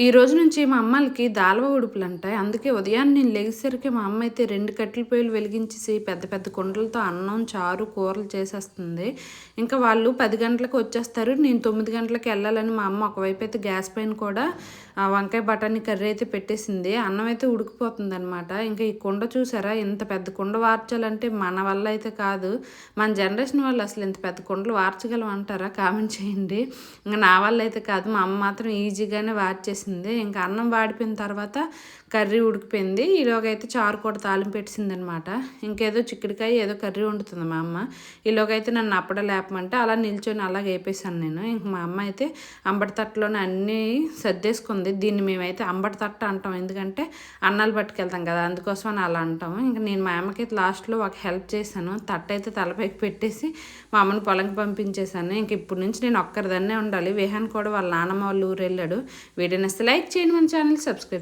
ఈ రోజు నుంచి మా అమ్మలకి దాల్వ ఉడుపులంటాయి. అందుకే ఉదయాన్నే నేను లెగిసేసరికి మా అమ్మ అయితే 2 కట్టెల పొయ్యిలు వెలిగించేసి పెద్ద పెద్ద కుండలతో అన్నం, చారు, కూరలు చేసేస్తుంది. ఇంకా వాళ్ళు 10 గంటలకు వచ్చేస్తారు. నేను 9 గంటలకి ఎళ్ళాలని మా అమ్మ ఒకవైపు అయితే గ్యాస్ పైన కూడా వంకాయ బఠానీ కర్రీ అయితే పెట్టేసింది. అన్నం అయితే ఉడికిపోతుందనమాట. ఇంకా ఈ కుండ చూసారా? ఇంత పెద్ద కుండ వార్చాలంటే మన వల్ల అయితే కాదు. మన జనరేషన్ వాళ్ళు అసలు ఇంత పెద్ద కుండలు వార్చగలం అంటారా? కామెంట్ చేయండి. ఇంక నా వల్ల అయితే కాదు. మా అమ్మ మాత్రం ఈజీగానే వార్చేసింది. ఇంకా అన్నం వాడిపోయిన తర్వాత కర్రీ ఉడికిపోయింది. ఈలోగా అయితే చారు కూడా తాలింపు పెట్టేసిందనమాట. ఇంకేదో చిక్కుడుకాయ ఏదో కర్రీ వండుతుంది మా అమ్మ. ఈలోగా అయితే నన్ను అప్పుడే లేపమంటే అలా నిల్చొని అలా వేపేశాను నేను. ఇంక మా అమ్మ అయితే అంబటి తట్టలోనే అన్నీ సర్దేసుకుంది. దీన్ని మేమైతే అంబటి తట్ట అంటాం. ఎందుకంటే అన్నాలు పట్టుకెళ్తాం కదా, అందుకోసం అని అలా అంటాము. ఇంకా నేను మా అమ్మకి లాస్ట్లో ఒక హెల్ప్ చేశాను. తట్ట అయితే తలపైకి పెట్టేసి మా అమ్మని పొలంకి పంపించేశాను. ఇంక ఇప్పటి నుంచి నేను ఒక్కరిదాన్నే ఉండాలి. విహాన్ కూడా వాళ్ళ నాన్నమ్మ వాళ్ళ ఊరు వెళ్ళాడు. వీడియోని లైక్ చేయండి, మన ఛానల్ సబ్స్క్రైబ్